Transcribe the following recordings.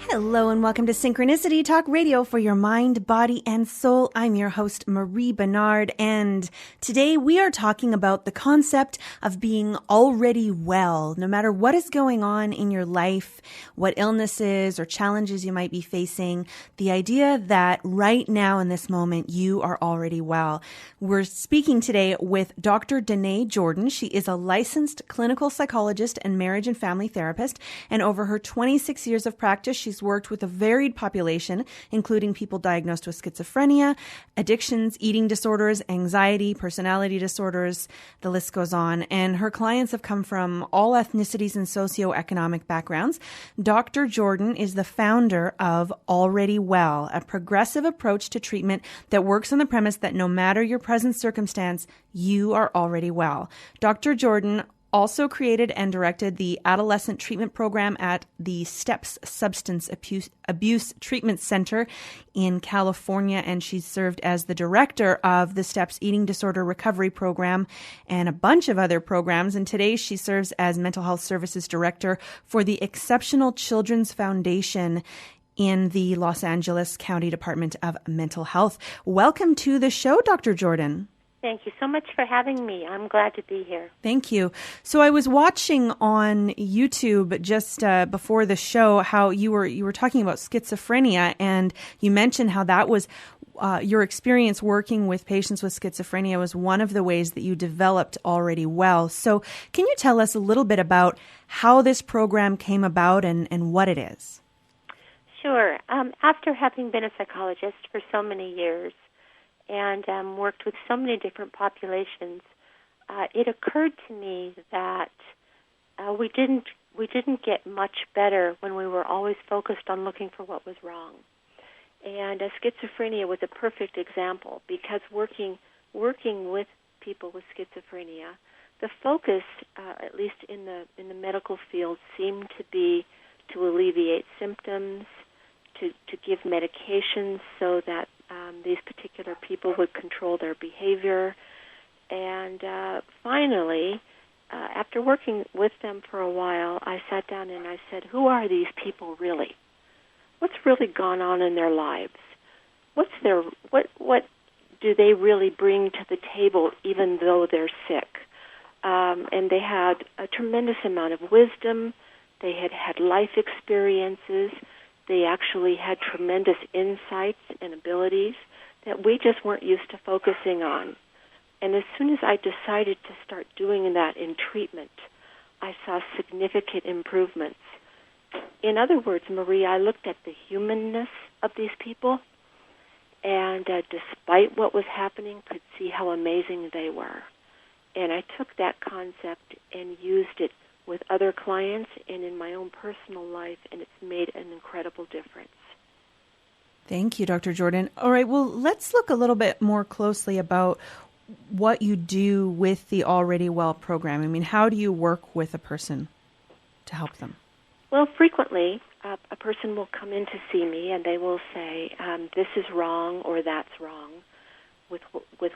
Hello and welcome to Synchronicity Talk Radio for your mind, body, and soul. I'm your host, Marie Bernard, and today we are talking about the concept of being already well. No matter what is going on in your life, what illnesses or challenges you might be facing, the idea that right now in this moment you are already well. We're speaking today with Dr. Denee Jordan. She is a licensed clinical psychologist and marriage and family therapist, and over her 26 years of practice, she's worked with a varied population, including people diagnosed with schizophrenia, addictions, eating disorders, anxiety, personality disorders, the list goes on. And her clients have come from all ethnicities and socioeconomic backgrounds. Dr. Jordan is the founder of Already Well, a progressive approach to treatment that works on the premise that no matter your present circumstance, you are already well. Dr. Jordan also created and directed the adolescent treatment program at the STEPS Substance Abuse Treatment Center in California, and she's served as the director of the STEPS Eating Disorder Recovery Program and a bunch of other programs. And today she serves as Mental Health Services Director for the Exceptional Children's Foundation in the Los Angeles County Department of Mental Health. Welcome to the show, Dr. Jordan. Thank you so much for having me. I'm glad to be here. Thank you. So I was watching on YouTube just before the show how you were talking about schizophrenia, and you mentioned how that was your experience working with patients with schizophrenia was one of the ways that you developed Already Well. So can you tell us a little bit about how this program came about and what it is? Sure. After having been a psychologist for so many years, and worked with so many different populations, it occurred to me that we didn't get much better when we were always focused on looking for what was wrong. And schizophrenia was a perfect example because working with people with schizophrenia, the focus, at least in the medical field, seemed to be to alleviate symptoms, to give medications so that these particular people would control their behavior. And finally, after working with them for a while, I sat down and I said, who are these people really? What's really gone on in their lives? What do they really bring to the table even though they're sick? And they had a tremendous amount of wisdom. They had life experiences. They actually had tremendous insights and abilities that we just weren't used to focusing on. And as soon as I decided to start doing that in treatment, I saw significant improvements. In other words, Marie, I looked at the humanness of these people, and despite what was happening, could see how amazing they were. And I took that concept and used it with other clients and in my own personal life, and it's made an incredible difference. Thank you, Dr. Jordan. All right, well, let's look a little bit more closely about what you do with the Already Well program. I mean, how do you work with a person to help them? Well, frequently, a person will come in to see me, and they will say, this is wrong or that's wrong with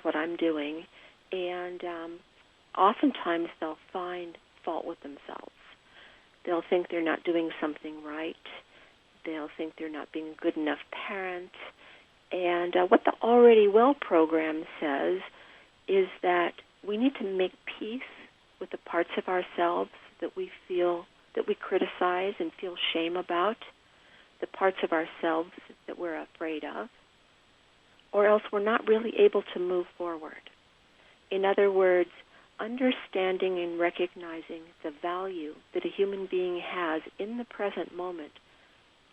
what I'm doing. And oftentimes they'll find fault with themselves. They'll think they're not doing something right. They'll think they're not being a good enough parent. And what the Already Well program says is that we need to make peace with the parts of ourselves that we feel, that we criticize and feel shame about, the parts of ourselves that we're afraid of, or else we're not really able to move forward. In other words, understanding and recognizing the value that a human being has in the present moment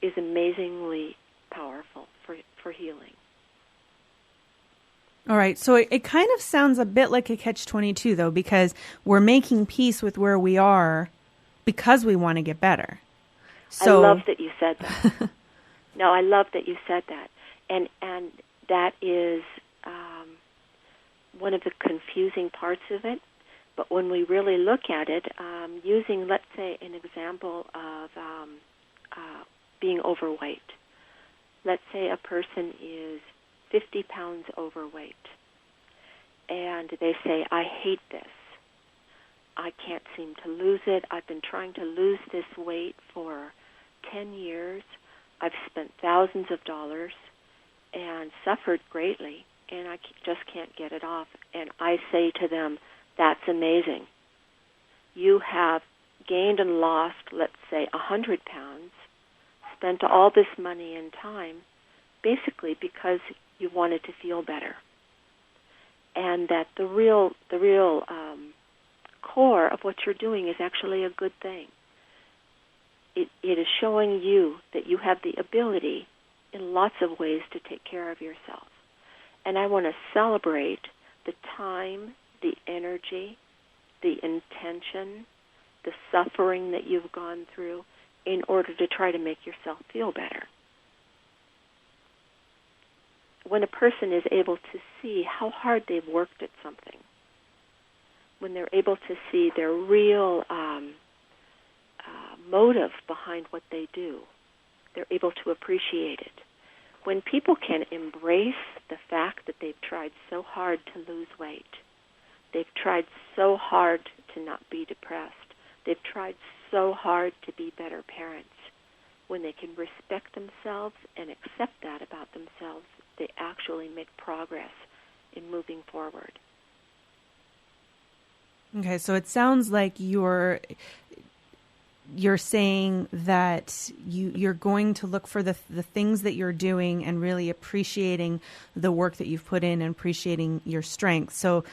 is amazingly powerful for healing. All right, so it kind of sounds a bit like a catch-22, though, because we're making peace with where we are because we want to get better. So I love that you said that. No, I love that you said that. And that is one of the confusing parts of it. But when we really look at it, using, let's say, an example of being overweight. Let's say a person is 50 pounds overweight, and they say, I hate this. I can't seem to lose it. I've been trying to lose this weight for 10 years. I've spent thousands of dollars and suffered greatly, and I just can't get it off. And I say to them, that's amazing. You have gained and lost, let's say, 100 pounds, spent all this money and time, basically because you wanted to feel better. And that the real core of what you're doing is actually a good thing. It is showing you that you have the ability in lots of ways to take care of yourself. And I want to celebrate the time, the energy, the intention, the suffering that you've gone through in order to try to make yourself feel better. When a person is able to see how hard they've worked at something, when they're able to see their real motive behind what they do, they're able to appreciate it. When people can embrace the fact that they've tried so hard to lose weight, they've tried so hard to not be depressed, they've tried so hard to be better parents, when they can respect themselves and accept that about themselves, they actually make progress in moving forward. Okay, so it sounds like you're saying that you're going to look for the things that you're doing and really appreciating the work that you've put in and appreciating your strength. So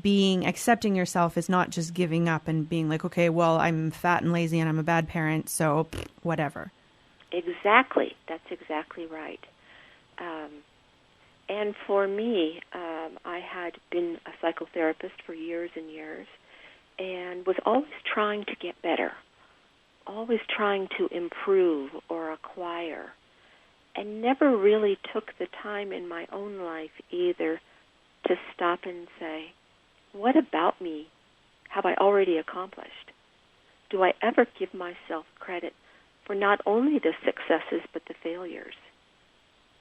accepting yourself is not just giving up and being like, okay, well, I'm fat and lazy and I'm a bad parent, so whatever. Exactly. That's exactly right. And for me, I had been a psychotherapist for years and years and was always trying to get better, always trying to improve or acquire, and never really took the time in my own life either to stop and say, what about me have I already accomplished? Do I ever give myself credit for not only the successes but the failures?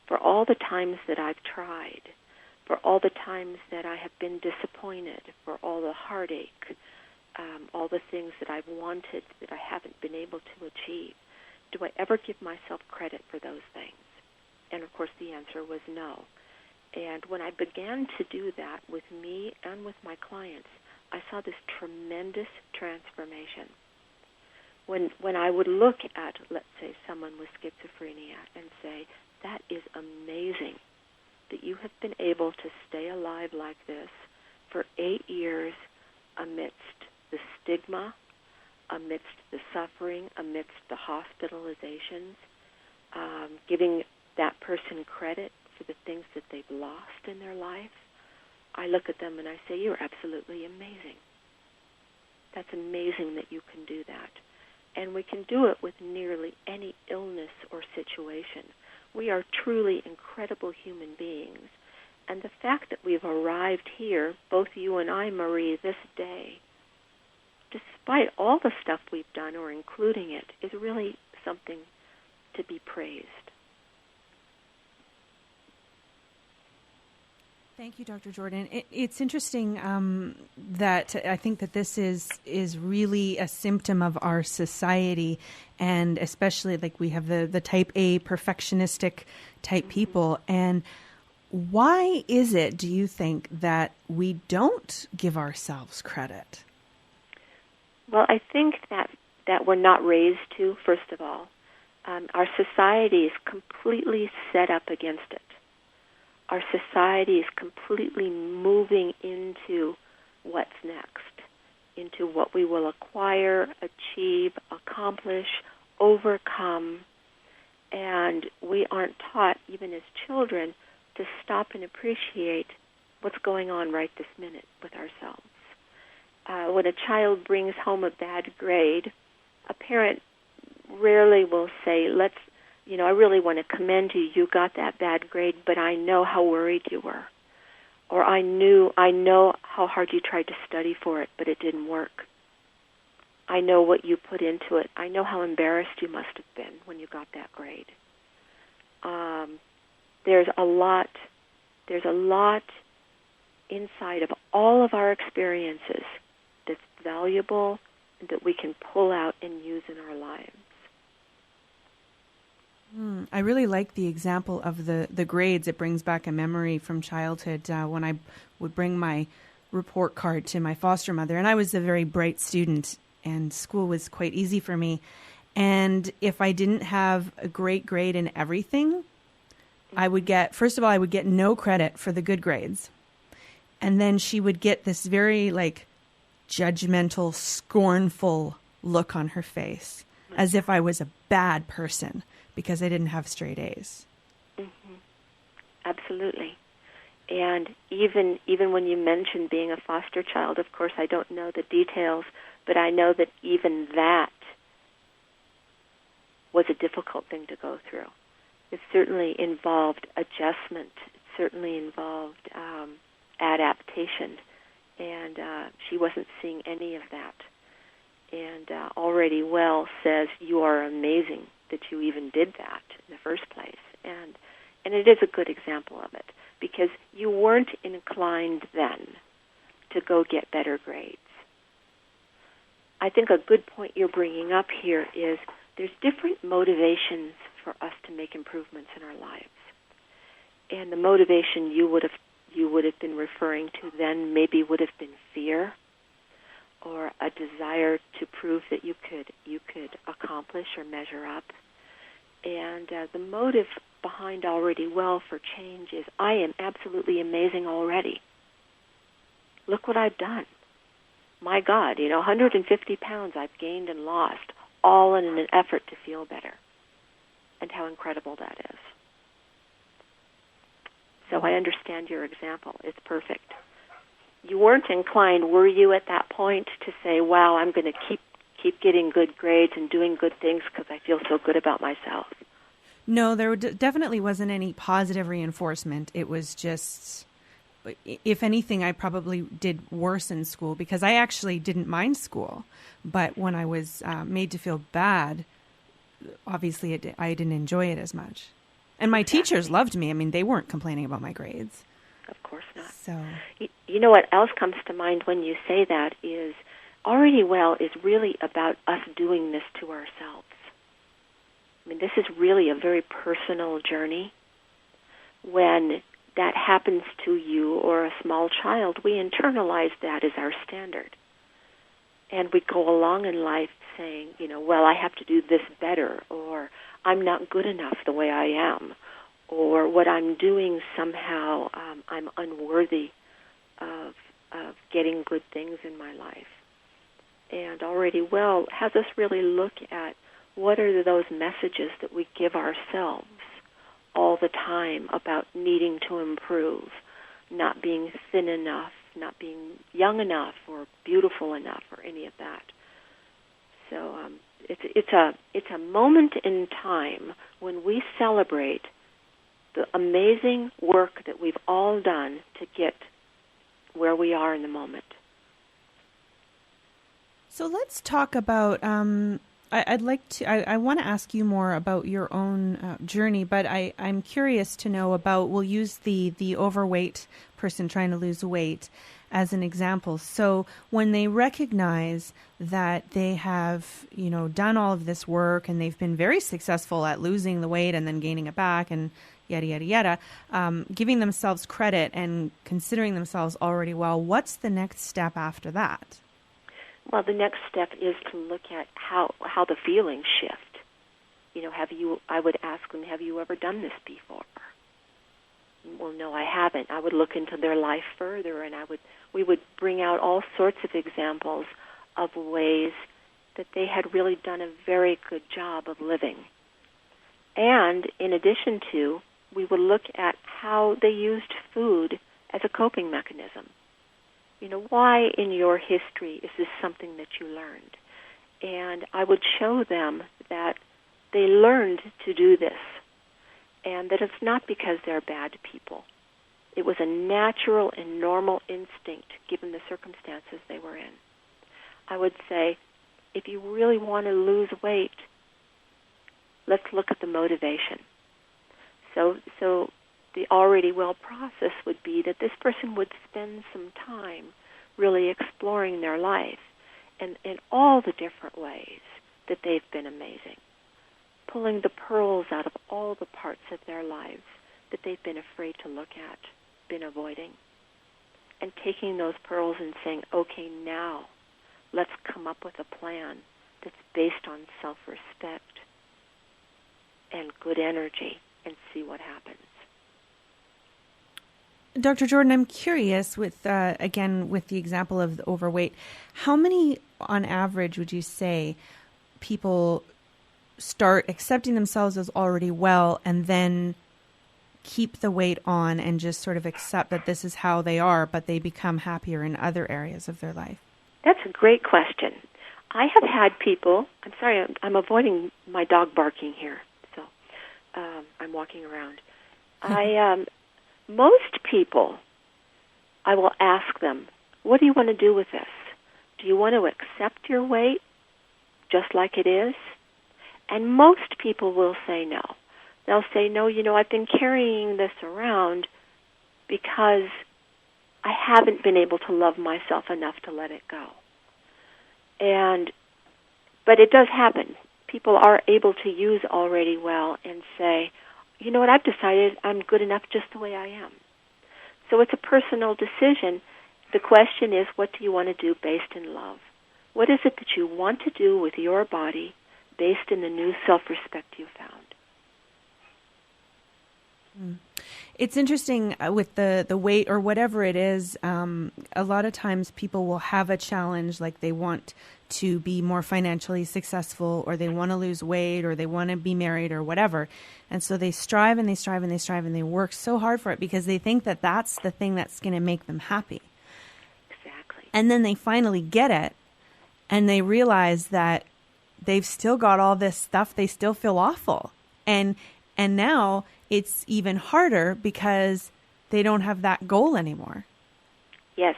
For all the times that I've tried, for all the times that I have been disappointed, for all the heartache, all the things that I've wanted that I haven't been able to achieve, do I ever give myself credit for those things? And, of course, the answer was no. And when I began to do that with me and with my clients, I saw this tremendous transformation. When I would look at, let's say, someone with schizophrenia and say, that is amazing that you have been able to stay alive like this for 8 years amidst the stigma, amidst the suffering, amidst the hospitalizations, giving that person credit for the things that they've lost in their life. I look at them and I say, you're absolutely amazing. That's amazing that you can do that. And we can do it with nearly any illness or situation. We are truly incredible human beings. And the fact that we've arrived here, both you and I, Marie, this day, despite all the stuff we've done or including it, is really something to be praised. Thank you, Dr. Jordan. It's interesting that I think that this is really a symptom of our society, and especially like we have the type A perfectionistic type people. And why is it, do you think, that we don't give ourselves credit? Well, I think that we're not raised to, first of all. Our society is completely set up against it. Our society is completely moving into what's next, into what we will acquire, achieve, accomplish, overcome. And we aren't taught, even as children, to stop and appreciate what's going on right this minute with ourselves. When a child brings home a bad grade, a parent rarely will say, I really want to commend you. You got that bad grade, but I know how worried you were. Or I know how hard you tried to study for it, but it didn't work. I know what you put into it. I know how embarrassed you must have been when you got that grade. There's a lot inside of all of our experiences that's valuable and that we can pull out and use in our lives. I really like the example of the grades. It brings back a memory from childhood when I would bring my report card to my foster mother. And I was a very bright student, and school was quite easy for me. And if I didn't have a great grade in everything, I would get, first of all, I would get no credit for the good grades. And then she would get this very judgmental, scornful look on her face, as if I was a bad person because I didn't have straight A's. Mm-hmm. Absolutely. And even when you mentioned being a foster child, of course, I don't know the details, but I know that even that was a difficult thing to go through. It certainly involved adjustment. It certainly involved adaptation. And she wasn't seeing any of that. And Already Well says, you are amazing that you even did that in the first place. And it is a good example of it, because you weren't inclined then to go get better grades. I think a good point you're bringing up here is there's different motivations for us to make improvements in our lives. And the motivation you would have been referring to then maybe would have been fear, or a desire to prove that you could accomplish or measure up. And the motive behind Already Well for change is, I am absolutely amazing already. Look what I've done. My God, 150 pounds I've gained and lost, all in an effort to feel better. And how incredible that is. So I understand your example. It's perfect. You weren't inclined, were you, at that point to say, wow, I'm going to keep getting good grades and doing good things because I feel so good about myself? No, there definitely wasn't any positive reinforcement. It was just, if anything, I probably did worse in school because I actually didn't mind school. But when I was made to feel bad, obviously I didn't enjoy it as much. And my teachers loved me. I mean, they weren't complaining about my grades. Of course not. So, you know what else comes to mind when you say that is, Already Well is really about us doing this to ourselves. I mean, this is really a very personal journey. When that happens to you or a small child, we internalize that as our standard. And we go along in life saying, well, I have to do this better, or I'm not good enough the way I am, or what I'm doing somehow I'm unworthy of getting good things in my life. And Already Well has us really look at what are those messages that we give ourselves all the time about needing to improve, not being thin enough, not being young enough or beautiful enough or any of that. So it's a moment in time when we celebrate the amazing work that we've all done to get where we are in the moment. So let's talk about, I want to ask you more about your own journey, but I'm curious to know about, we'll use the overweight person trying to lose weight as an example. So when they recognize that they have, done all of this work and they've been very successful at losing the weight and then gaining it back and yada, yada, yada, giving themselves credit and considering themselves already well, what's the next step after that? Well, the next step is to look at how the feelings shift. I would ask them, have you ever done this before? Well, no, I haven't. I would look into their life further, and we would bring out all sorts of examples of ways that they had really done a very good job of living. And in addition to, we would look at how they used food as a coping mechanism. Why in your history is this something that you learned? And I would show them that they learned to do this, and that it's not because they're bad people. It was a natural and normal instinct given the circumstances they were in. I would say, if you really want to lose weight, let's look at the motivation. So the Already Well process would be that this person would spend some time really exploring their life and in all the different ways that they've been amazing. pulling the pearls out of all the parts of their lives that they've been afraid to look at, been avoiding, and taking those pearls and saying, okay, now let's come up with a plan that's based on self-respect and good energy and see what happens. Dr. Jordan, I'm curious with, again, with the example of the overweight, how many on average would you say people start accepting themselves as already well and then keep the weight on and just sort of accept that this is how they are, but they become happier in other areas of their life? That's a great question. I have had people, I'm sorry, I'm avoiding my dog barking here, so I'm walking around. Most people, I will ask them, what do you want to do with this? Do you want to accept your weight just like it is? And most people will say no. They'll say, no, I've been carrying this around because I haven't been able to love myself enough to let it go. But it does happen. People are able to use already well and say, you know what, I've decided I'm good enough just the way I am. So it's a personal decision. The question is, what do you want to do based in love? What is it that you want to do with your body based in the new self-respect you found? It's interesting with the weight or whatever it is. A lot of times people will have a challenge, like they want to be more financially successful, or they want to lose weight, or they want to be married, or whatever. And so they strive and they strive and they strive and they work so hard for it because they think that that's the thing that's going to make them happy. Exactly. And then they finally get it and they realize that they've still got all this stuff. They still feel awful. And now it's even harder because they don't have that goal anymore. Yes,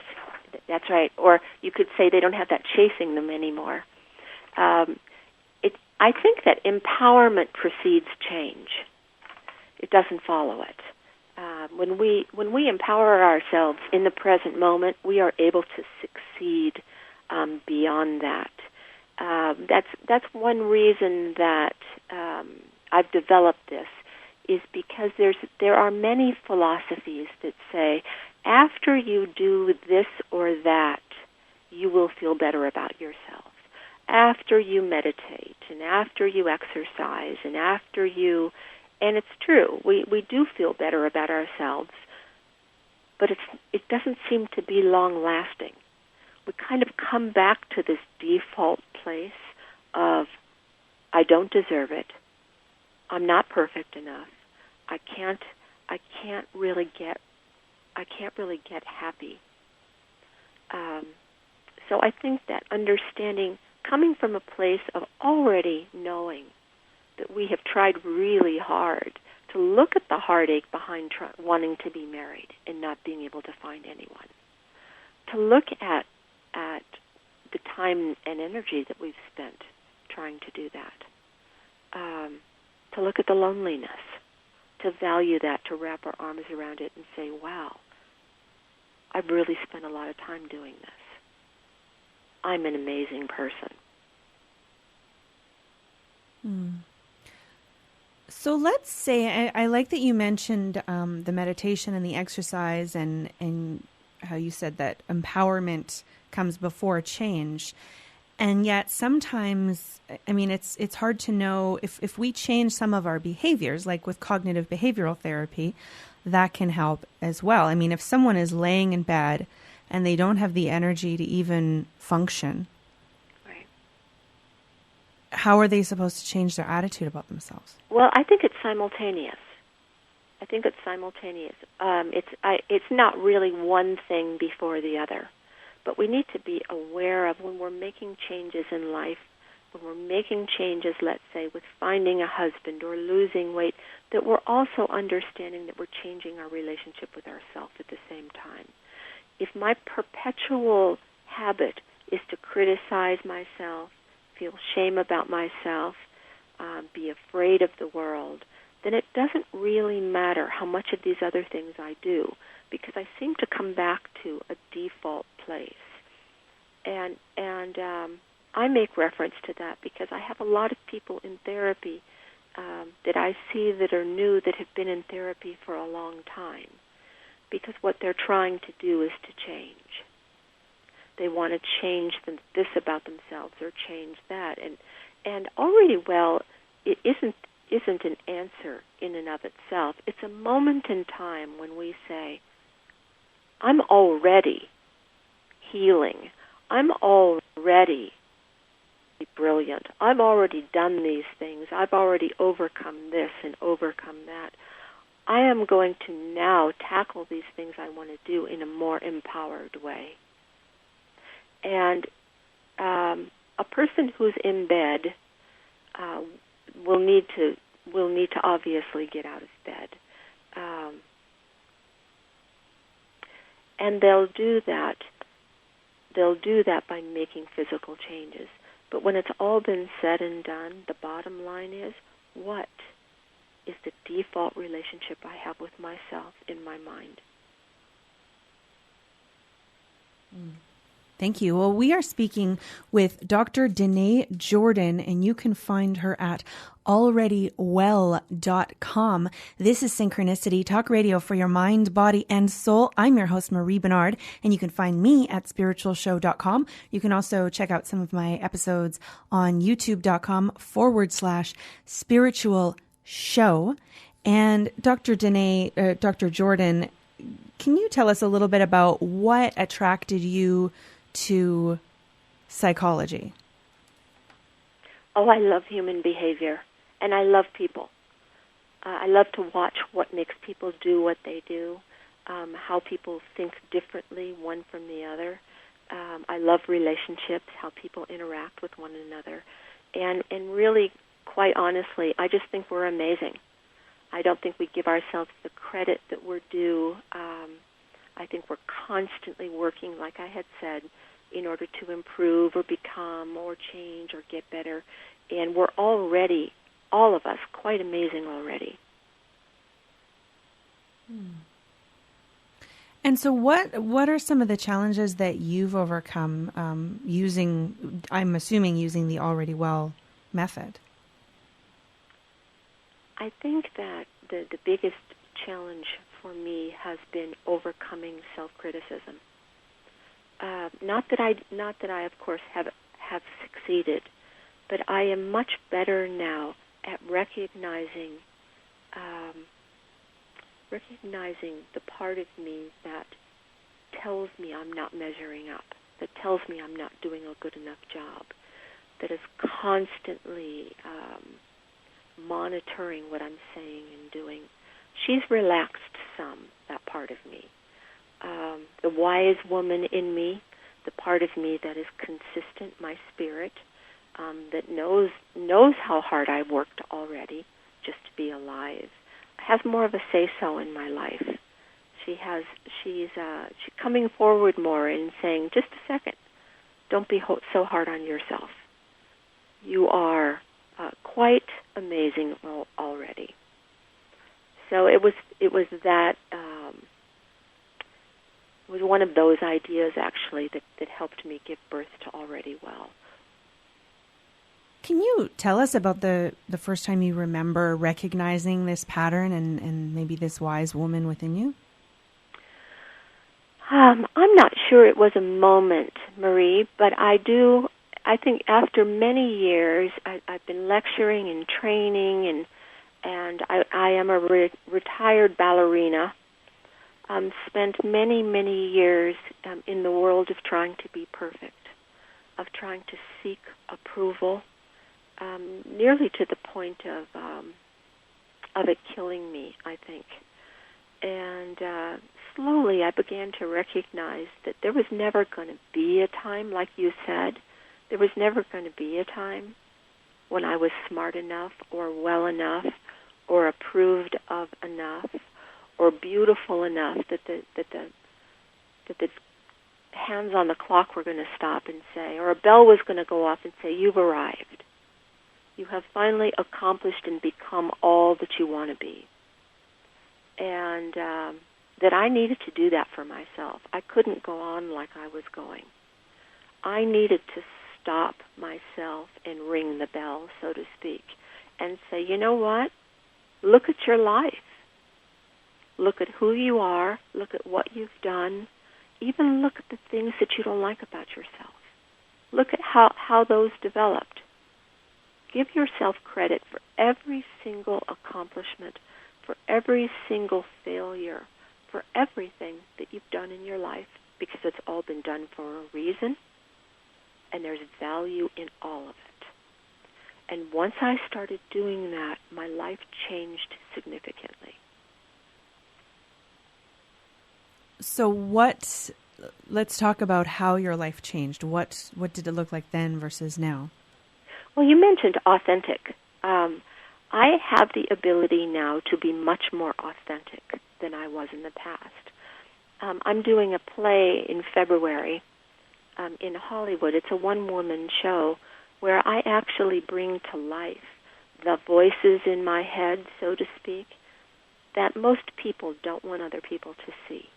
that's right. Or you could say they don't have that chasing them anymore. I think that empowerment precedes change. It doesn't follow it. When we empower ourselves in the present moment, we are able to succeed beyond that. That's one reason that I've developed this, is because there are many philosophies that say after you do this or that, you will feel better about yourself. After you meditate and after you exercise and and it's true, we do feel better about ourselves, but it doesn't seem to be long-lasting. We kind of come back to this default place of, I don't deserve it, I'm not perfect enough, I can't really get happy. So I think that understanding, coming from a place of already knowing that we have tried really hard to look at the heartache behind wanting to be married and not being able to find anyone, to look at the time and energy that we've spent trying to do that, to look at the loneliness, to value that, to wrap our arms around it and say, wow, I've really spent a lot of time doing this. I'm an amazing person. So let's say, I like that you mentioned the meditation and the exercise and how you said that empowerment comes before change. And yet sometimes, I mean, it's hard to know if we change some of our behaviors, like with cognitive behavioral therapy, that can help as well. I mean, if someone is laying in bed and they don't have the energy to even function, right, how are they supposed to change their attitude about themselves? Well, I think it's simultaneous. It's not really one thing before the other. But we need to be aware of when we're making changes in life, when we're making changes, let's say, with finding a husband or losing weight, that we're also understanding that we're changing our relationship with ourselves at the same time. If my perpetual habit is to criticize myself, feel shame about myself, be afraid of the world, then it doesn't really matter how much of these other things I do, because I seem to come back to a default place. And I make reference to that because I have a lot of people in therapy that I see that are new that have been in therapy for a long time, because what they're trying to do is to change. They want to change this about themselves or change that, and already well, it isn't an answer in and of itself. It's a moment in time when we say, I'm already healing. I'm already brilliant. I've already done these things. I've already overcome this and overcome that. I am going to now tackle these things I want to do in a more empowered way. And a person who's in bed will need to obviously get out of bed, and they'll do that. They'll do that by making physical changes. But when it's all been said and done, the bottom line is, what is the default relationship I have with myself in my mind? Thank you. Well, we are speaking with Dr. Denee Jordan, and you can find her at alreadywell.com. This is Synchronicity, talk radio for your mind, body, and soul. I'm your host, Marie Bernard, and you can find me at spiritualshow.com. You can also check out some of my episodes on youtube.com/spiritual show. And Dr. Denee, Dr. Jordan, can you tell us a little bit about what attracted you to psychology? Oh, I love human behavior, and I love people. I love to watch what makes people do what they do, how people think differently one from the other. I love relationships, how people interact with one another. And really, quite honestly, I just think we're amazing. I don't think we give ourselves the credit that we're due. I think we're constantly working, like I had said, in order to improve or become or change or get better. And we're already, all of us, quite amazing already. And so what are some of the challenges that you've overcome I'm assuming, using the Already Well method? I think that the biggest challenge for me has been overcoming self-criticism. Not that I, of course, have succeeded, but I am much better now at recognizing the part of me that tells me I'm not measuring up, that tells me I'm not doing a good enough job, that is constantly monitoring what I'm saying and doing. She's relaxed some, that part of me. The wise woman in me, the part of me that is consistent, my spirit, that knows how hard I've worked already just to be alive, has more of a say-so in my life. She's coming forward more and saying, just a second, don't be so hard on yourself. You are quite amazing already. So it was that was one of those ideas actually that helped me give birth to Already Well. Can you tell us about the first time you remember recognizing this pattern and maybe this wise woman within you? I'm not sure it was a moment, Marie, but I think after many years, I've been lecturing and training, and I am a retired ballerina. Spent many, many years in the world of trying to be perfect, of trying to seek approval, nearly to the point of it killing me, I think. And slowly I began to recognize that there was never going to be a time, like you said, there was never going to be a time when I was smart enough or well enough or approved of enough or beautiful enough that the hands on the clock were going to stop and say, or a bell was going to go off and say, you've arrived. You have finally accomplished and become all that you want to be. And that I needed to do that for myself. I couldn't go on like I was going. I needed to stop myself and ring the bell, so to speak, and say, you know what? Look at your life. Look at who you are. Look at what you've done. Even look at the things that you don't like about yourself. Look at how those developed. Give yourself credit for every single accomplishment, for every single failure, for everything that you've done in your life, because it's all been done for a reason, and there's value in all of it. And once I started doing that, my life changed significantly. So let's talk about how your life changed. What did it look like then versus now? Well, you mentioned authentic. I have the ability now to be much more authentic than I was in the past. I'm doing a play in February in Hollywood. It's a one-woman show where I actually bring to life the voices in my head, so to speak, that most people don't want other people to see.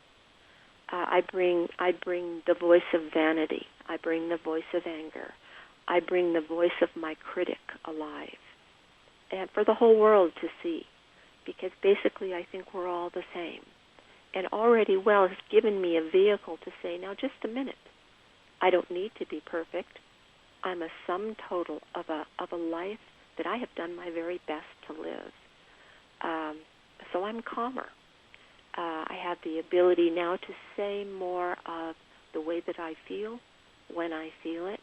I bring the voice of vanity. I bring the voice of anger. I bring the voice of my critic alive, and for the whole world to see, because basically I think we're all the same. And already well has given me a vehicle to say, now just a minute, I don't need to be perfect. I'm a sum total of a life that I have done my very best to live. So I'm calmer. I have the ability now to say more of the way that I feel when I feel it.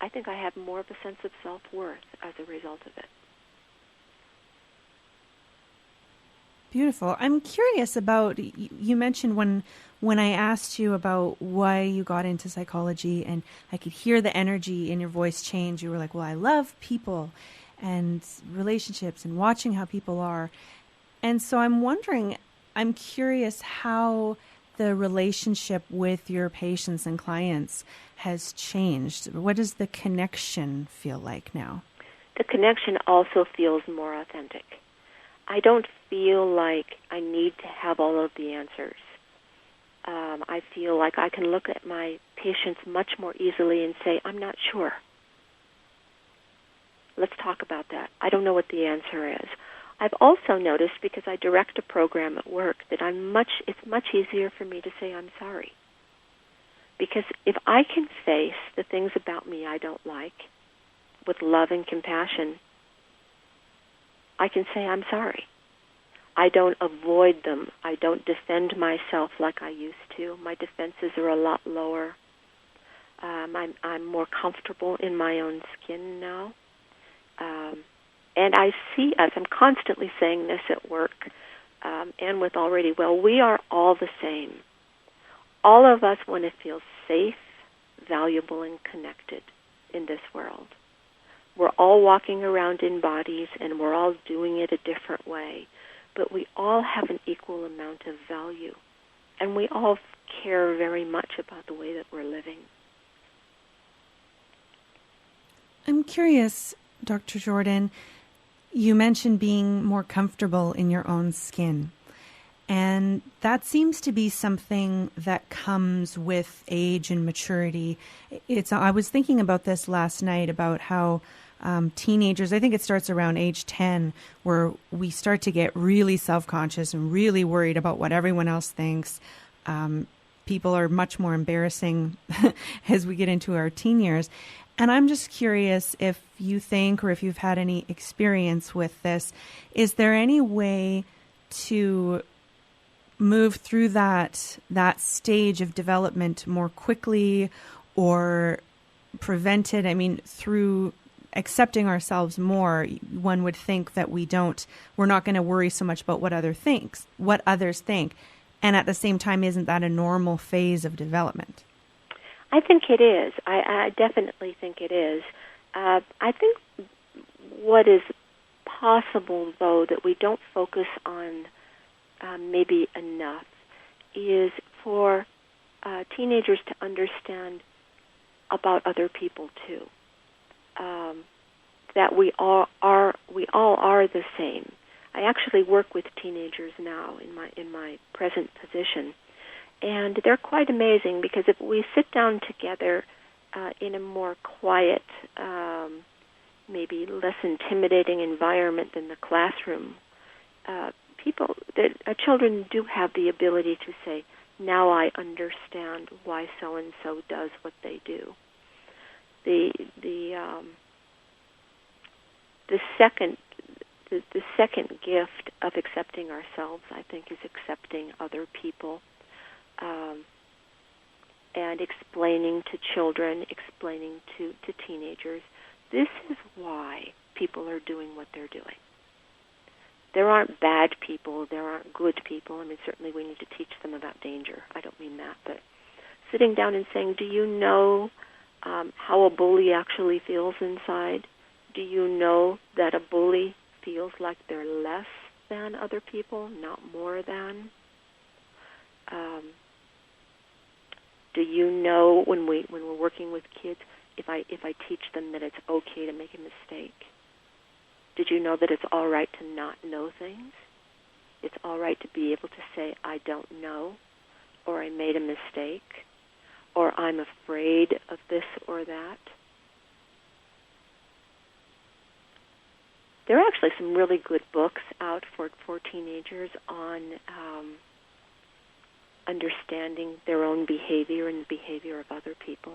I think I have more of a sense of self-worth as a result of it. Beautiful. I'm curious about, you mentioned when I asked you about why you got into psychology, and I could hear the energy in your voice change. You were like, well, I love people and relationships and watching how people are. And so I'm curious how the relationship with your patients and clients has changed. What does the connection feel like now? The connection also feels more authentic. I don't feel like I need to have all of the answers. I feel like I can look at my patients much more easily and say, I'm not sure. Let's talk about that. I don't know what the answer is. I've also noticed, because I direct a program at work, that it's much easier for me to say I'm sorry. Because if I can face the things about me I don't like with love and compassion, I can say I'm sorry. I don't avoid them. I don't defend myself like I used to. My defenses are a lot lower. I'm more comfortable in my own skin now. And I see us, I'm constantly saying this at work and with Already Well, we are all the same. All of us want to feel safe, valuable, and connected in this world. We're all walking around in bodies, and we're all doing it a different way. But we all have an equal amount of value, and we all care very much about the way that we're living. I'm curious, Dr. Jordan, you mentioned being more comfortable in your own skin. And that seems to be something that comes with age and maturity. I was thinking about this last night, about how teenagers, I think it starts around age 10, where we start to get really self-conscious and really worried about what everyone else thinks. People are much more embarrassing as we get into our teen years. And I'm just curious if you think, or if you've had any experience with this, is there any way to move through that stage of development more quickly, or prevent it? I mean, through accepting ourselves more, one would think that we're not going to worry so much about what others think. And at the same time, isn't that a normal phase of development? I think it is. I definitely think it is. I think what is possible, though, that we don't focus on maybe enough, is for teenagers to understand about other people too. That we all are the same. I actually work with teenagers now in my present position, and they're quite amazing, because if we sit down together in a more quiet, maybe less intimidating environment than the classroom, children do have the ability to say, now I understand why so-and-so does what they do. The second gift of accepting ourselves, I think, is accepting other people, and explaining to children, explaining to teenagers, this is why people are doing what they're doing. There aren't bad people, there aren't good people. I mean, certainly we need to teach them about danger. I don't mean that, but sitting down and saying, do you know how a bully actually feels inside? Do you know that a bully feels like they're less than other people, not more than? Do you know when we're working with kids, if I teach them that it's okay to make a mistake? Did you know that it's all right to not know things? It's all right to be able to say, I don't know, or I made a mistake, or I'm afraid of this or that. There are actually some really good books out for teenagers on understanding their own behavior and the behavior of other people.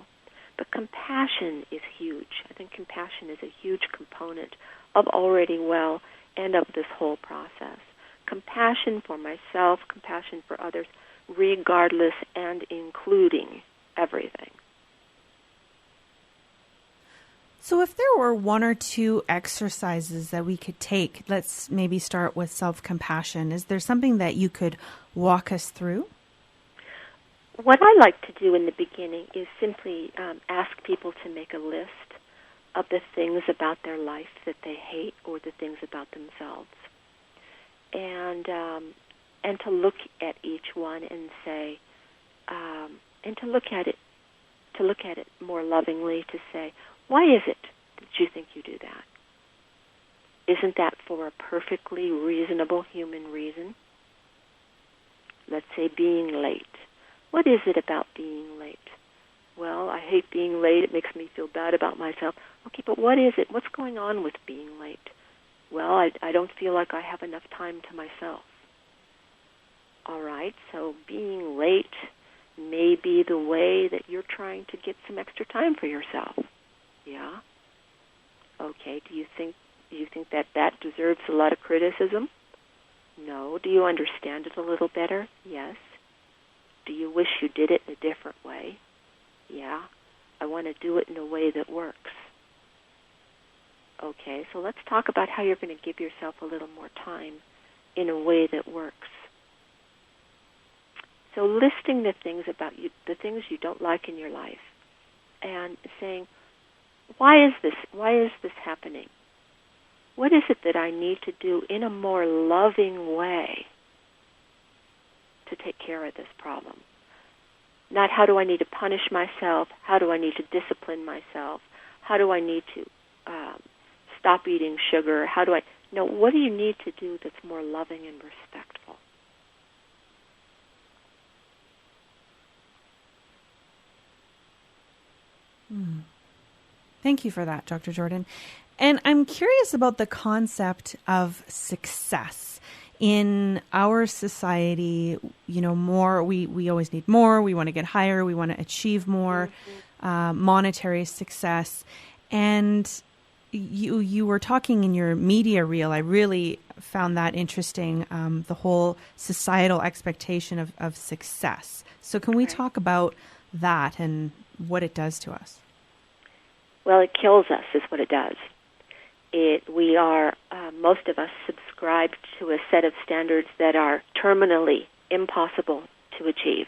But compassion is huge. I think compassion is a huge component of Already Well and of this whole process. Compassion for myself, compassion for others, regardless and including everything. So if there were one or two exercises that we could take, let's maybe start with self-compassion. Is there something that you could walk us through? What I like to do in the beginning is simply ask people to make a list of the things about their life that they hate or the things about themselves, and to look at each one and say, and to look at it more lovingly, to say, why is it that you think you do that? Isn't that for a perfectly reasonable human reason? Let's say being late. What is it about being late? Well, I hate being late. It makes me feel bad about myself. Okay, but what is it? What's going on with being late? Well, I don't feel like I have enough time to myself. All right, so being late may be the way that you're trying to get some extra time for yourself. Yeah? Okay, do you think that deserves a lot of criticism? No. Do you understand it a little better? Yes. Do you wish you did it in a different way? Yeah. I want to do it in a way that works. Okay, so let's talk about how you're going to give yourself a little more time in a way that works. So listing the things about you, the things you don't like in your life, and saying, why is this happening? What is it that I need to do in a more loving way to take care of this problem? Not how do I need to punish myself, how do I need to discipline myself, how do I need to stop eating sugar, what do you need to do that's more loving and respectful? Thank you for that, Dr. Jordan. And I'm curious about the concept of success. In our society, more, we always need more, we want to get higher, we want to achieve more, monetary success. And you were talking in your media reel, I really found that interesting, the whole societal expectation of success. So can we talk about that and what it does to us? Well, it kills us is what it does. We are, most of us subscribe to a set of standards that are terminally impossible to achieve.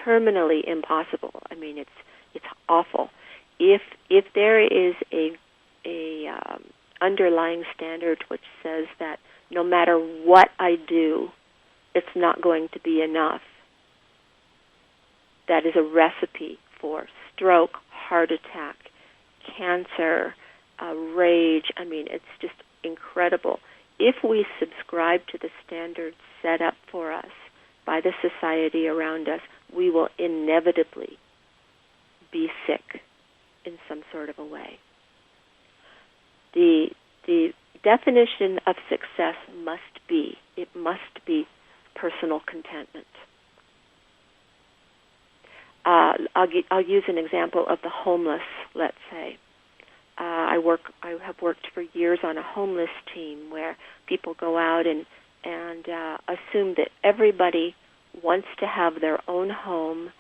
Terminally impossible. I mean, it's awful. If there is a underlying standard which says that no matter what I do, it's not going to be enough, that is a recipe for stroke, heart attack, cancer, rage. I mean, it's just incredible. If we subscribe to the standards set up for us by the society around us, we will inevitably be sick in some sort of a way. The definition of success must be personal contentment. I'll use an example of the homeless, let's say. I have worked for years on a homeless team where people go out and assume that everybody wants to have their own home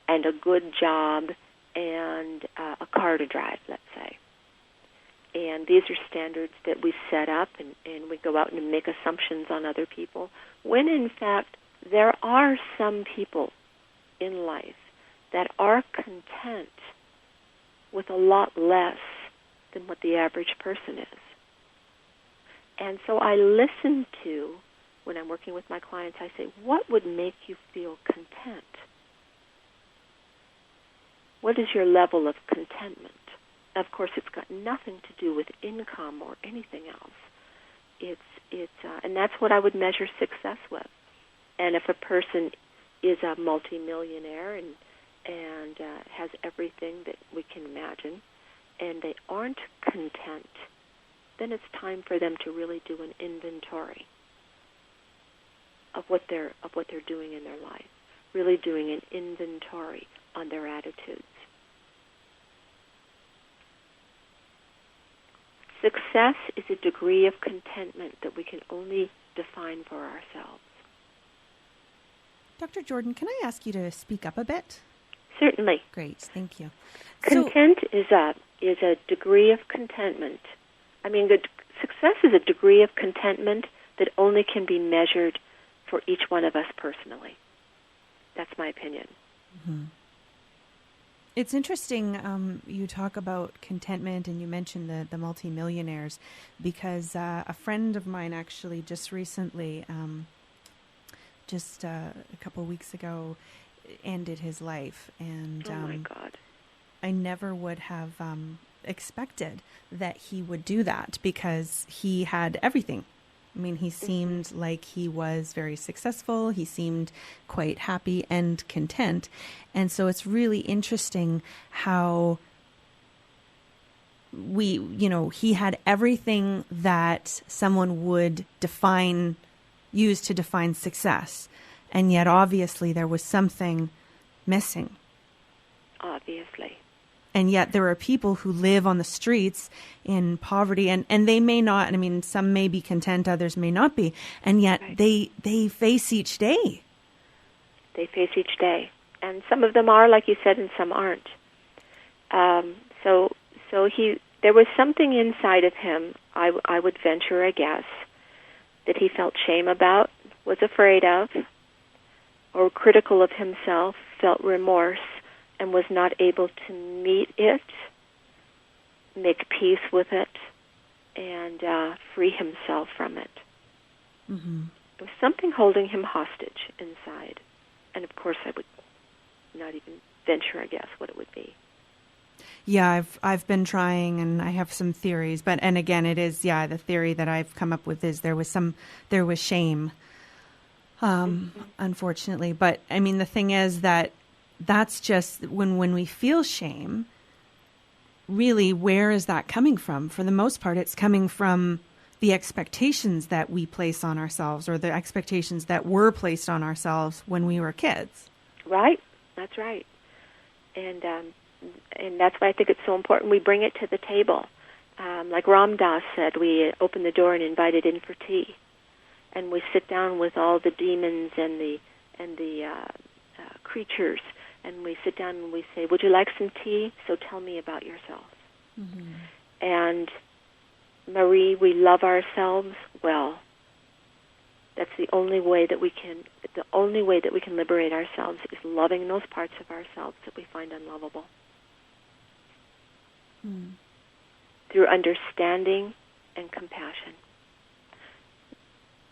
and a good job and a car to drive, let's say. And these are standards that we set up, and we go out and make assumptions on other people, when in fact there are some people in life that are content with a lot less than what the average person is. And so I listen to, when I'm working with my clients, I say, what would make you feel content? What is your level of contentment? Of course, it's got nothing to do with income or anything else. And that's what I would measure success with. And if a person is a multimillionaire and has everything that we can imagine, and they aren't content, then it's time for them to really do an inventory of what they're doing in their life. Really doing an inventory on their attitudes. Success is a degree of contentment that we can only define for ourselves. Dr. Jordan, can I ask you to speak up a bit? Certainly. Great, thank you. Content is a degree of contentment. I mean, success is a degree of contentment that only can be measured for each one of us personally. That's my opinion. Mm-hmm. It's interesting you talk about contentment, and you mentioned the multimillionaires, because a friend of mine actually just recently, a couple of weeks ago, ended his life. And oh my God. I never would have expected that he would do that, because he had everything. I mean, he seemed like he was very successful. He seemed quite happy and content. And so it's really interesting how he had everything that someone would use to define success. And yet, obviously, there was something missing. Obviously. And yet there are people who live on the streets in poverty, and they may not, I mean, some may be content, others may not be, and yet right. they face each day. They face each day. And some of them are, like you said, and some aren't. So there was something inside of him, I would venture a guess, that he felt shame about, was afraid of, or critical of himself, felt remorse, and was not able to meet it, make peace with it, and free himself from it. Mm-hmm. There was something holding him hostage inside. And of course I would not even venture a guess what it would be. Yeah, I've been trying, and I have some theories, and again it is, the theory that I've come up with is there was shame, unfortunately. But I mean, the thing is that's just when we feel shame, really, where is that coming from? For the most part, it's coming from the expectations that we place on ourselves, or the expectations that were placed on ourselves when we were kids. Right. That's right. And that's why I think it's so important we bring it to the table. Like Ram Dass said, we open the door and invite it in for tea. And we sit down with all the demons and the creatures, and we sit down and we say, would you like some tea? So tell me about yourself. Mm-hmm. And Marie, we love ourselves well. That's the only way that we can liberate ourselves is loving those parts of ourselves that we find unlovable. Mm. Through understanding and compassion.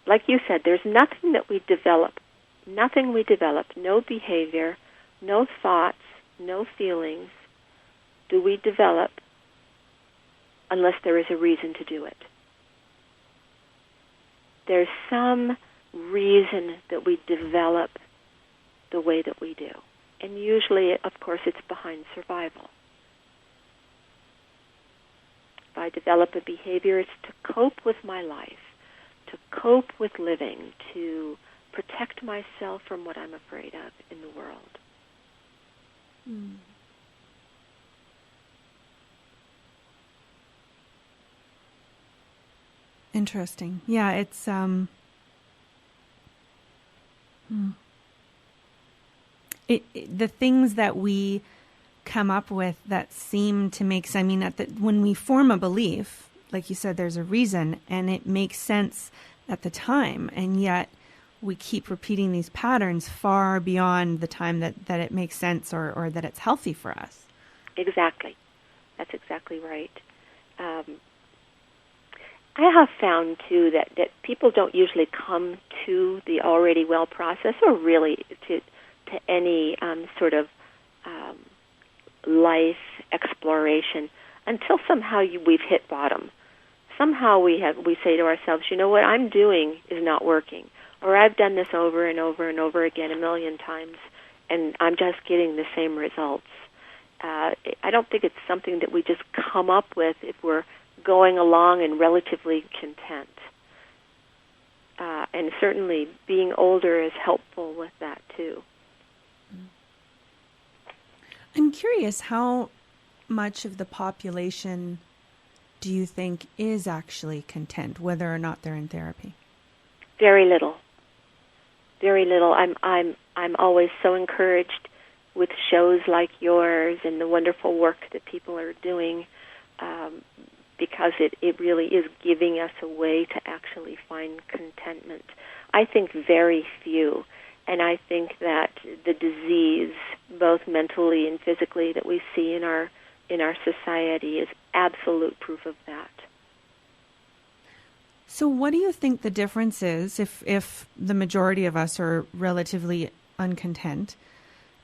Like you said, there's nothing that we develop, no behavior, no thoughts, no feelings do we develop unless there is a reason to do it. There's some reason that we develop the way that we do. And usually, of course, it's behind survival. If I develop a behavior, it's to cope with my life, to cope with living, to protect myself from what I'm afraid of in the world. Mm. Interesting. Yeah, it's the things that we come up with that seem to make sense. I mean, when we form a belief, like you said, there's a reason, and it makes sense at the time, and yet we keep repeating these patterns far beyond the time that it makes sense or that it's healthy for us. Exactly. That's exactly right. I have found, too, that people don't usually come to the already well process or really to any sort of life exploration until somehow we've hit bottom. Somehow we say to ourselves, you know, what I'm doing is not working, or I've done this over and over and over again a million times, and I'm just getting the same results. I don't think it's something that we just come up with if we're going along and relatively content. And certainly being older is helpful with that, too. I'm curious, how much of the population do you think is actually content, whether or not they're in therapy? Very little. Very little. I'm always so encouraged with shows like yours and the wonderful work that people are doing, because it really is giving us a way to actually find contentment. I think very few. And I think that the disease, both mentally and physically, that we see in our society is absolute proof of that. So what do you think the difference is if the majority of us are relatively uncontent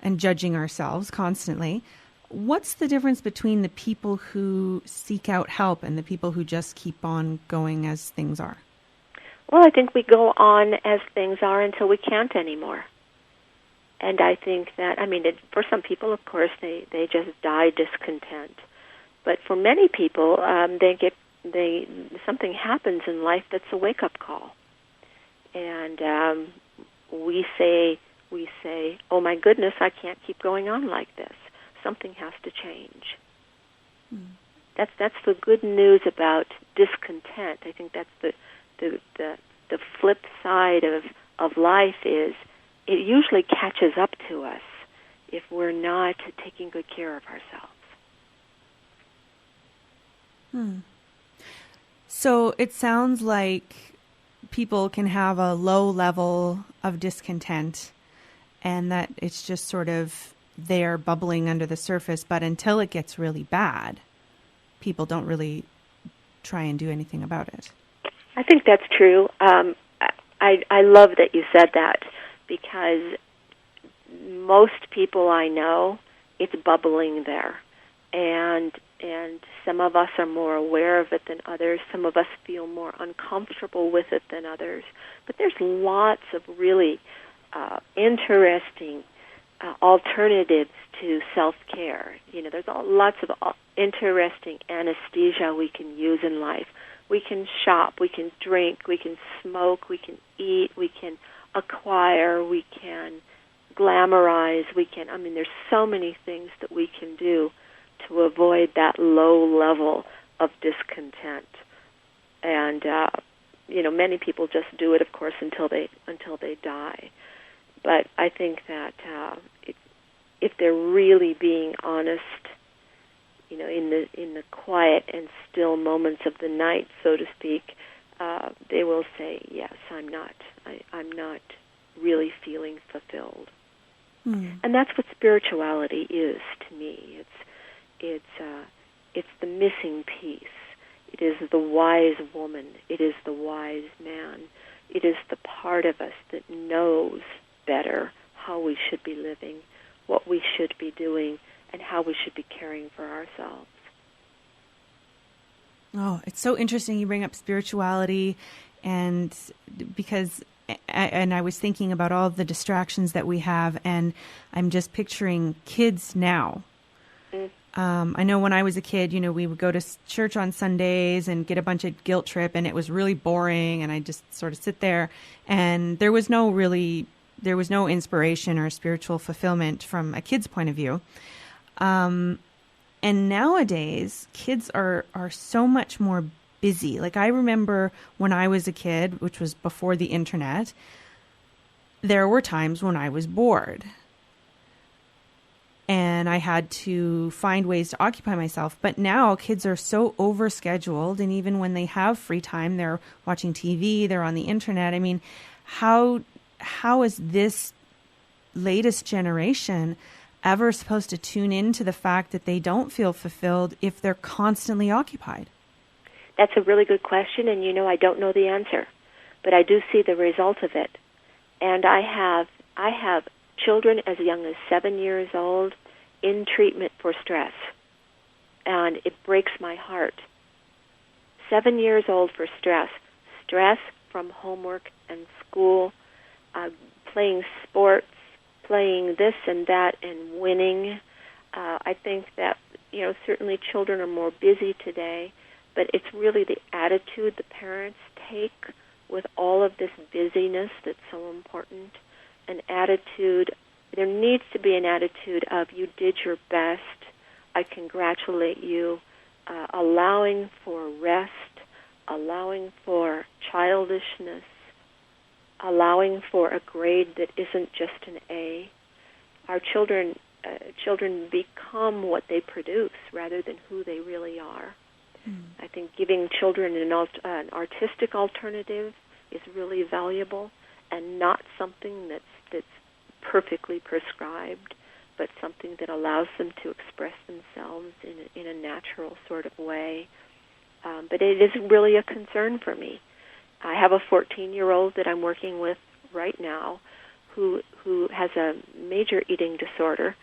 and judging ourselves constantly? What's the difference between the people who seek out help and the people who just keep on going as things are? Well, I think we go on as things are until we can't anymore. And I think that, for some people, of course, they just die discontent. But for many people, something happens in life that's a wake-up call. And we say, oh my goodness, I can't keep going on like this. Something has to change. That's the good news about discontent. I think that's the flip side of life is it usually catches up to us if we're not taking good care of ourselves. So it sounds like people can have a low level of discontent and that it's just sort of there bubbling under the surface, but until it gets really bad, people don't really try and do anything about it. I think that's true. I love that you said that, because most people I know, it's bubbling there. And some of us are more aware of it than others. Some of us feel more uncomfortable with it than others. But there's lots of really interesting alternatives to self-care. You know, there's lots of interesting anesthesia we can use in life. We can shop, we can drink, we can smoke, we can eat, we can acquire, we can glamorize, there's so many things that we can do to avoid that low level of discontent. And, many people just do it, of course, until they die. But I think that if they're really being honest, in the quiet and still moments of the night, so to speak, they will say, yes, I'm not really feeling fulfilled. And that's what spirituality is to me. It's the missing piece. It is the wise woman. It is the wise man. It is the part of us that knows better how we should be living, what we should be doing, and how we should be caring for ourselves. Oh, it's so interesting you bring up spirituality, and because and I was thinking about all the distractions that we have, and I'm just picturing kids now. I know when I was a kid, we would go to church on Sundays and get a bunch of guilt trip, and it was really boring, and I just sort of sit there, and there was no inspiration or spiritual fulfillment from a kid's point of view. And nowadays, kids are so much more busy. Like, I remember when I was a kid, which was before the internet, there were times when I was bored. And I had to find ways to occupy myself. But now kids are so overscheduled, and even when they have free time, they're watching TV, they're on the internet. I mean, how is this latest generation ever supposed to tune into the fact that they don't feel fulfilled if they're constantly occupied? That's a really good question, and I don't know the answer, but I do see the result of it. And I have children as young as 7 years old in treatment for stress, and it breaks my heart. 7 years old for stress from homework and school, playing sports, playing this and that, and winning. I think that certainly children are more busy today, but it's really the attitude the parents take with all of this busyness that's so important. An attitude, there needs to be an attitude of, you did your best, I congratulate you, allowing for rest, allowing for childishness, allowing for a grade that isn't just an A. Our children become what they produce rather than who they really are. I think giving children an artistic alternative is really valuable, and not something that's perfectly prescribed, but something that allows them to express themselves in a natural sort of way. But it is really a concern for me. I have a 14-year-old that I'm working with right now who has a major eating disorder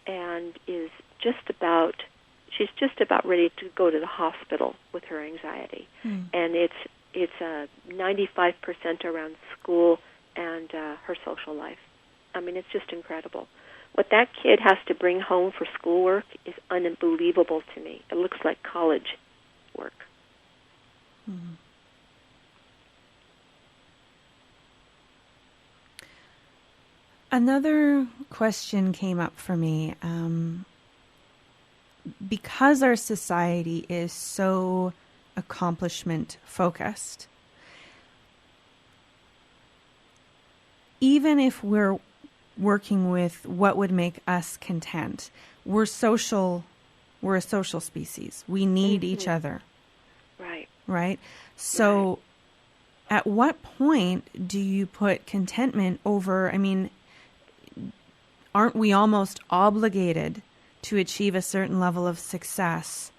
and is she's just about ready to go to the hospital with her anxiety. And it's 95% around school and her social life. I mean, it's just incredible. What that kid has to bring home for schoolwork is unbelievable to me. It looks like college work. Mm-hmm. Another question came up for me. Because our society is so accomplishment focused, even if we're working with what would make us content, we're a social species. We need each other. Right? So at what point do you put contentment over, aren't we almost obligated to achieve a certain level of success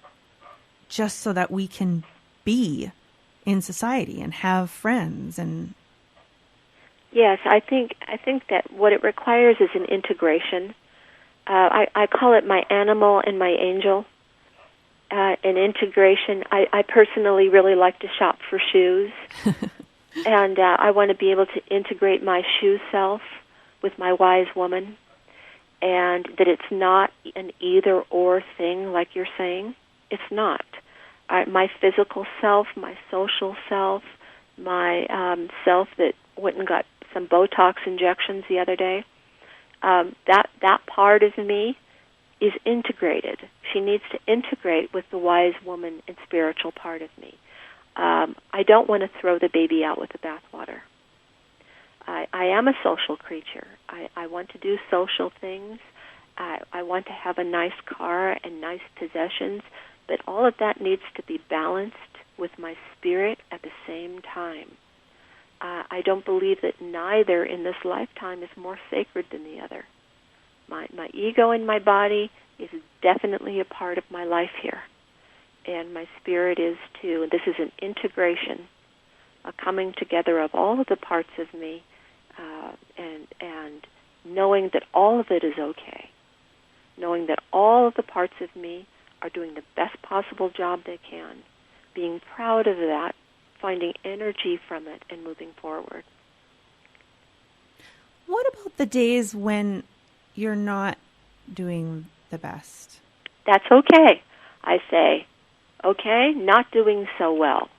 just so that we can be in society and have friends? And yes, I think that what it requires is an integration. I call it my animal and my angel. An integration. I personally really like to shop for shoes, and I want to be able to integrate my shoe self with my wise woman, and that it's not an either-or thing like you're saying. It's not. My physical self, my social self, my self that went and got some Botox injections the other day, that part of me is integrated. She needs to integrate with the wise woman and spiritual part of me. I don't want to throw the baby out with the bathwater. I am a social creature. I want to do social things. I want to have a nice car and nice possessions, but all of that needs to be balanced with my spirit at the same time. I don't believe that neither in this lifetime is more sacred than the other. My ego and my body is definitely a part of my life here, and my spirit is too. And this is an integration, a coming together of all of the parts of me, and knowing that all of it is okay, knowing that all of the parts of me are doing the best possible job they can, being proud of that, finding energy from it, and moving forward. What about the days when you're not doing the best? That's okay. I say, okay, not doing so well.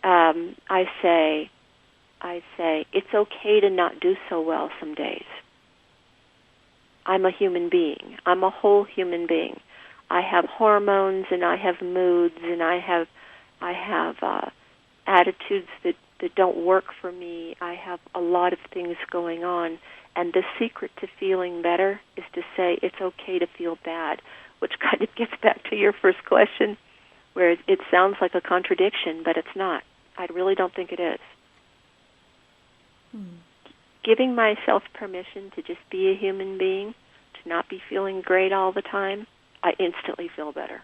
I say, it's okay to not do so well some days. I'm a human being. I'm a whole human being. I have hormones, and I have moods, and I have attitudes that don't work for me. I have a lot of things going on. And the secret to feeling better is to say it's okay to feel bad, which kind of gets back to your first question, where it sounds like a contradiction, but it's not. I really don't think it is. Giving myself permission to just be a human being, to not be feeling great all the time, I instantly feel better.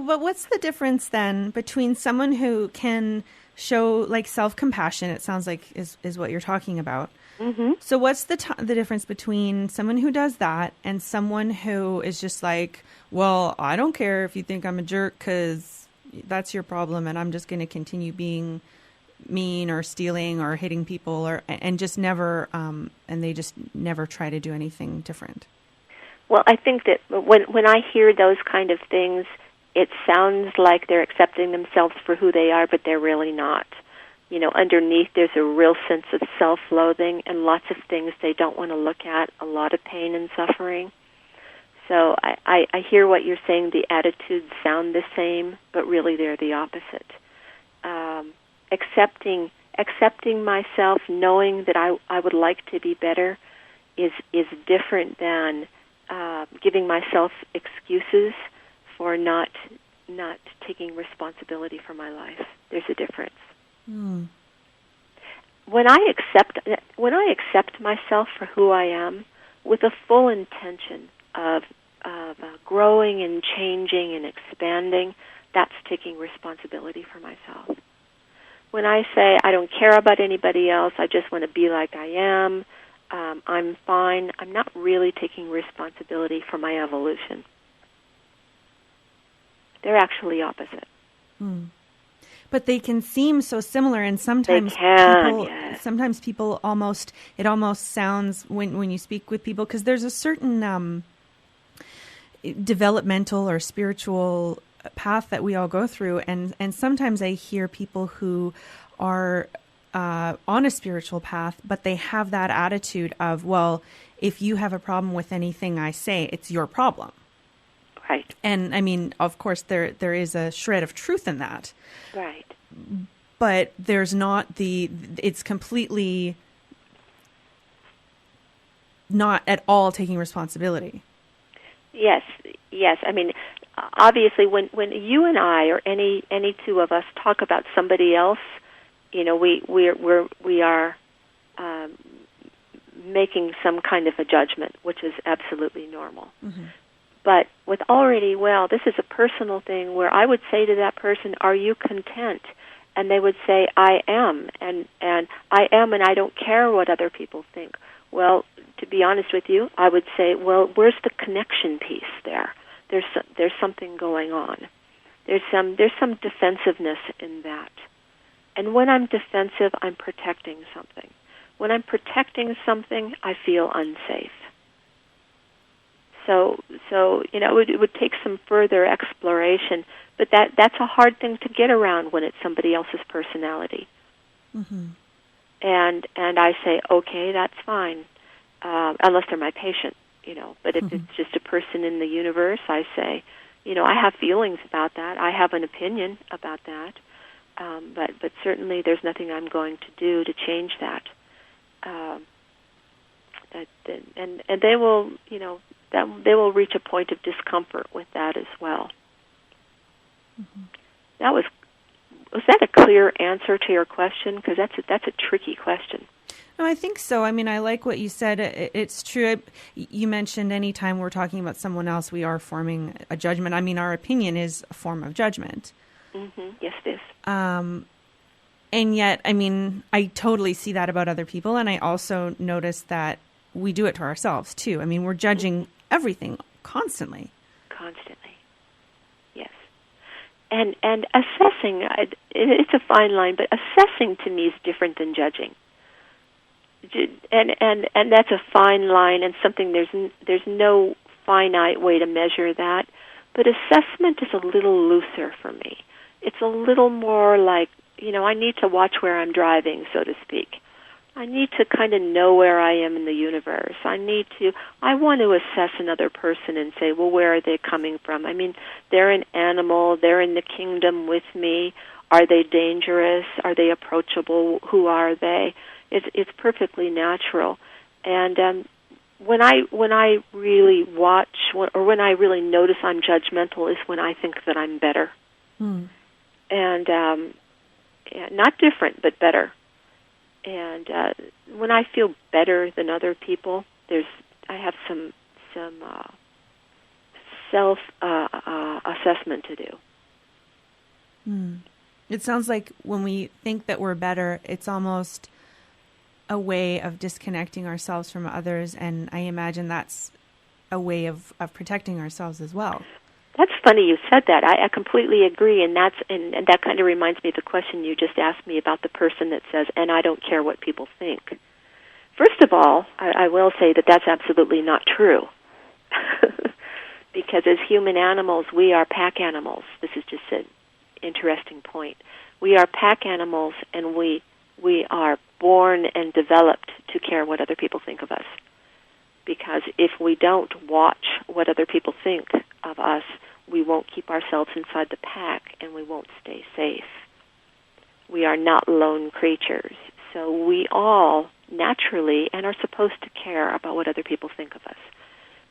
But what's the difference then between someone who can show like self-compassion, it sounds like is what you're talking about. Mm-hmm. So what's the difference between someone who does that and someone who is just like, well, I don't care if you think I'm a jerk because that's your problem and I'm just going to continue being mean or stealing or hitting people and just never, and they just never try to do anything different? Well, I think that when I hear those kind of things, it sounds like they're accepting themselves for who they are, but they're really not. You know, underneath there's a real sense of self-loathing and lots of things they don't want to look at, a lot of pain and suffering. So I hear what you're saying, the attitudes sound the same, but really they're the opposite. Accepting myself, knowing that I would like to be better is different than giving myself excuses for not taking responsibility for my life. There's a difference. Mm. When I accept myself for who I am, with a full intention of growing and changing and expanding, that's taking responsibility for myself. When I say I don't care about anybody else, I just want to be like I am, I'm fine, I'm not really taking responsibility for my evolution. They're actually opposite. Mm. But they can seem so similar, and sometimes people almost sounds when you speak with people, because there's a certain developmental or spiritual path that we all go through, and sometimes I hear people who are on a spiritual path, but they have that attitude of, well, if you have a problem with anything I say, it's your problem. Right. And I mean, of course, there is a shred of truth in that. Right. But there's not it's completely not at all taking responsibility. Yes. I mean, obviously, when you and I or any two of us talk about somebody else, you know, we are making some kind of a judgment, which is absolutely normal. Mm-hmm. But with already well, this is a personal thing where I would say to that person, "Are you content?" And they would say, "I am," and I am, and I don't care what other people think. Well, to be honest with you, I would say, well, where's the connection piece there? There's something going on. There's some defensiveness in that. And when I'm defensive, I'm protecting something. When I'm protecting something, I feel unsafe. So you know, it would take some further exploration, but that's a hard thing to get around when it's somebody else's personality. Mm-hmm. And I say, okay, that's fine, unless they're my patient, you know. But if it's just a person in the universe, I say, you know, I have feelings about that. I have an opinion about that. But certainly there's nothing I'm going to do to change that. And they will, you know, they will reach a point of discomfort with that as well. Mm-hmm. Was that a clear answer to your question? Because that's a tricky question. No, I think so. I mean, I like what you said. It's true. You mentioned anytime we're talking about someone else, we are forming a judgment. I mean, our opinion is a form of judgment. Mm-hmm. Yes, it is. And yet, I mean, I totally see that about other people. And I also notice that we do it to ourselves, too. I mean, we're judging everything constantly. Constantly. Yes. and assessing, it's a fine line, but assessing to me is different than judging. And that's a fine line, and something there's no finite way to measure that. But assessment is a little looser for me. It's a little more like, I need to watch where I'm driving, so to speak. I need to kind of know where I am in the universe. I want to assess another person and say, well, where are they coming from? I mean, they're an animal. They're in the kingdom with me. Are they dangerous? Are they approachable? Who are they? It's perfectly natural. And when I really watch, or when I really notice I'm judgmental, is when I think that I'm better. And not different, but better. And when I feel better than other people, I have some self assessment to do. It sounds like when we think that we're better, it's almost a way of disconnecting ourselves from others, and I imagine that's a way of protecting ourselves as well. That's funny you said that. I completely agree, and that kind of reminds me of the question you just asked me about the person that says, and I don't care what people think. First of all, I will say that that's absolutely not true. Because as human animals, we are pack animals. This is just an interesting point. We are pack animals, and we are born and developed to care what other people think of us. Because if we don't watch what other people think of us, we won't keep ourselves inside the pack, and we won't stay safe. We are not lone creatures. So we all naturally and are supposed to care about what other people think of us.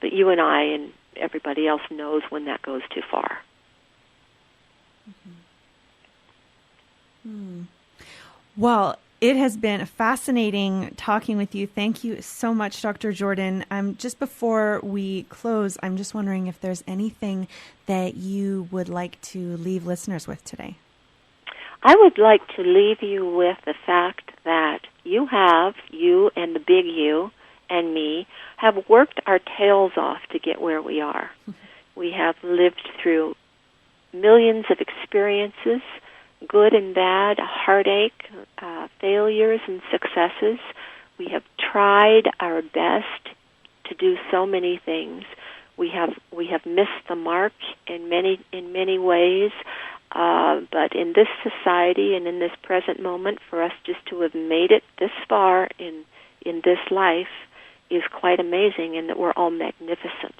But you and I and everybody else knows when that goes too far. Well, it has been fascinating talking with you. Thank you so much, Dr. Jordan. Just before we close, I'm just wondering if there's anything that you would like to leave listeners with today. I would like to leave you with the fact that you and the big you and me have worked our tails off to get where we are. We have lived through millions of experiences, good and bad, heartache, failures and successes. We have tried our best to do so many things. We have missed the mark in many ways. But in this society and in this present moment, for us just to have made it this far in this life is quite amazing, and that we're all magnificent.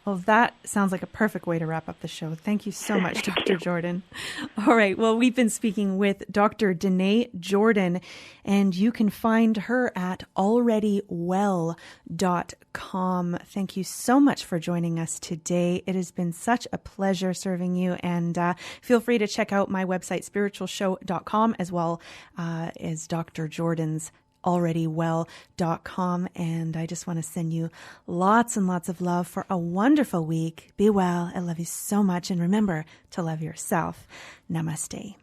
Well, that sounds like a perfect way to wrap up the show. Thank you so much, Dr. Jordan. All right. Well, we've been speaking with Dr. Denee Jordan, and you can find her at alreadywell.com. Thank you so much for joining us today. It has been such a pleasure serving you, and feel free to check out my website, spiritualshow.com, as well as Dr. Jordan's alreadywell.com. And I just want to send you lots and lots of love for a wonderful week. Be well. I love you so much. And remember to love yourself. Namaste.